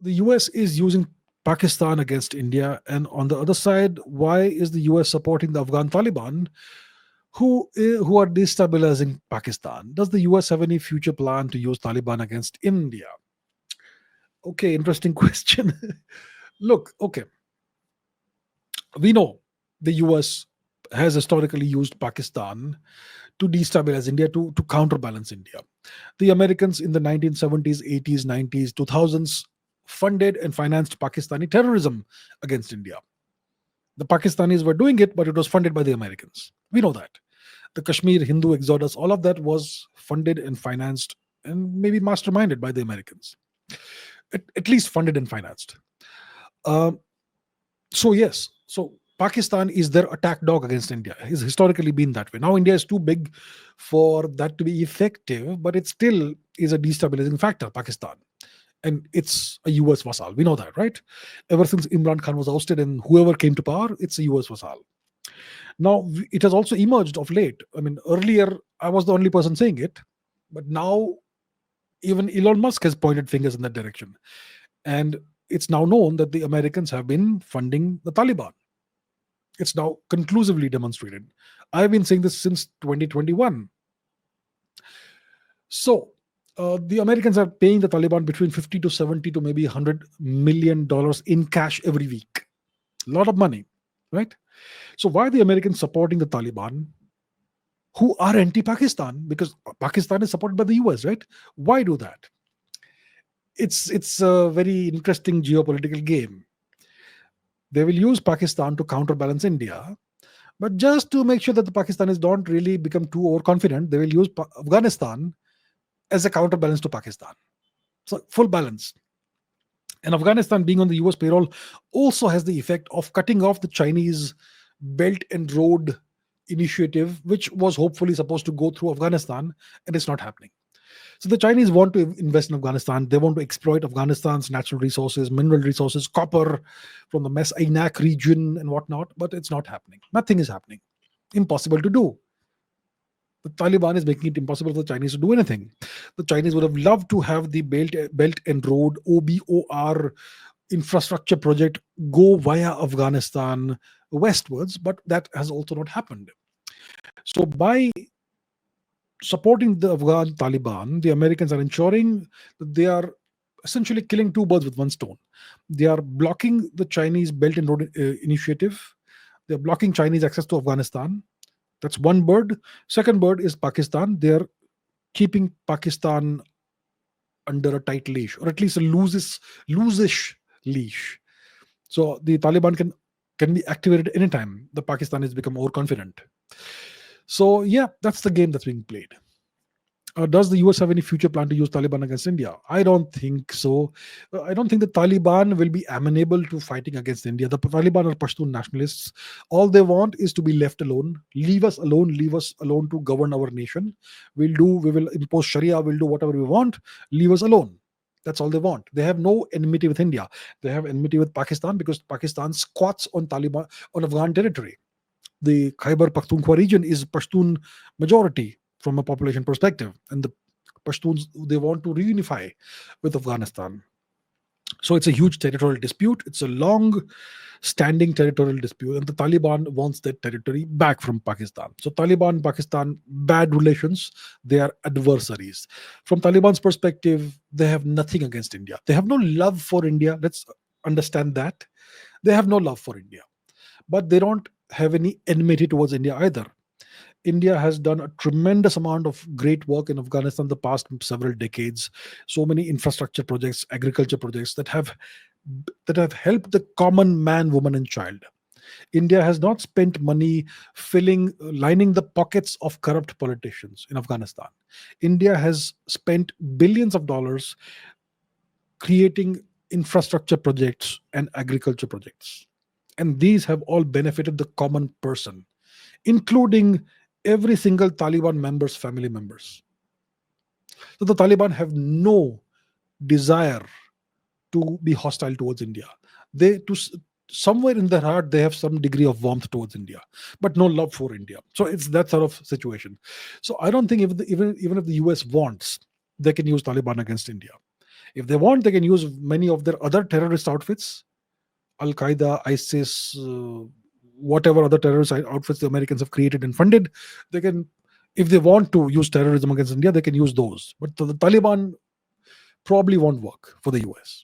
the US is using Pakistan against India, and on the other side, why is the US supporting the Afghan Taliban, who are destabilizing Pakistan? Does the US have any future plan to use Taliban against India? Okay, interesting question. Look, okay, we know the US has historically used Pakistan to destabilize India, to counterbalance India. The Americans in the 1970s, 80s, 90s, 2000s funded and financed Pakistani terrorism against India. The Pakistanis were doing it, but it was funded by the Americans. We know that. The Kashmir Hindu exodus, all of that was funded and financed and maybe masterminded by the Americans. At least funded and financed. Um, so yes, so Pakistan is their attack dog against India. It's historically been that way. Now India is too big for that to be effective, but it still is a destabilizing factor, Pakistan. And it's a US vassal. We know that, right? Ever since Imran Khan was ousted and whoever came to power, it's a US vassal. Now it has also emerged of late. I mean, earlier I was the only person saying it, but now even Elon Musk has pointed fingers in that direction. And it's now known that the Americans have been funding the Taliban. It's now conclusively demonstrated. I've been saying this since 2021. So the Americans are paying the Taliban between 50 to 70 to maybe $100 million in cash every week. A lot of money, right? So why are the Americans supporting the Taliban, who are anti-Pakistan? Because Pakistan is supported by the US, right? Why do that? It's a very interesting geopolitical game. They will use Pakistan to counterbalance India, but just to make sure that the Pakistanis don't really become too overconfident, they will use Afghanistan as a counterbalance to Pakistan. So full balance. And Afghanistan being on the US payroll also has the effect of cutting off the Chinese Belt and Road initiative, which was hopefully supposed to go through Afghanistan, and it's not happening. So the Chinese want to invest in Afghanistan. They want to exploit Afghanistan's natural resources, mineral resources, copper from the Mes Ainak region and whatnot, but it's not happening. Nothing is happening. Impossible to do. The Taliban is making it impossible for the Chinese to do anything. The Chinese would have loved to have the Belt and Road (OBOR) infrastructure project go via Afghanistan westwards, but that has also not happened. So by supporting the Afghan Taliban, the Americans are ensuring that they are essentially killing two birds with one stone. They are blocking the Chinese Belt and Road initiative. They are blocking Chinese access to Afghanistan. That's one bird. Second bird is Pakistan. They are keeping Pakistan under a tight leash, or at least a loosish leash. So the Taliban can be activated anytime the Pakistanis become overconfident. So yeah, that's the game that's being played. Does the US have any future plan to use Taliban against India? I don't think so. I don't think the Taliban will be amenable to fighting against India. The Taliban are Pashtun nationalists. All they want is to be left alone. Leave us alone to govern our nation. We will impose Sharia, we'll do whatever we want. Leave us alone. That's all they want. They have no enmity with India. They have enmity with Pakistan because Pakistan squats on Afghan territory. The Khyber Pakhtunkhwa region is Pashtun majority from a population perspective, and the Pashtuns, they want to reunify with Afghanistan. So it's a huge territorial dispute. It's a long-standing territorial dispute, and the Taliban wants that territory back from Pakistan. So Taliban, Pakistan, bad relations. They are adversaries. From Taliban's perspective, they have nothing against India. They have no love for India. Let's understand that. They have no love for India, but they don't have any enmity towards India either. India has done a tremendous amount of great work in Afghanistan the past several decades. So many infrastructure projects, agriculture projects that have helped the common man, woman, and child. India has not spent money lining the pockets of corrupt politicians in Afghanistan. India has spent billions of dollars creating infrastructure projects and agriculture projects. And these have all benefited the common person, including every single Taliban member's family members. So the Taliban have no desire to be hostile towards India. Somewhere in their heart, they have some degree of warmth towards India, but no love for India. So it's that sort of situation. So I don't think even if the US wants, they can use Taliban against India. If they want, they can use many of their other terrorist outfits, Al Qaeda, ISIS, whatever other terrorist outfits the Americans have created and funded. They can, if they want to use terrorism against India, they can use those. But the Taliban probably won't work for the US.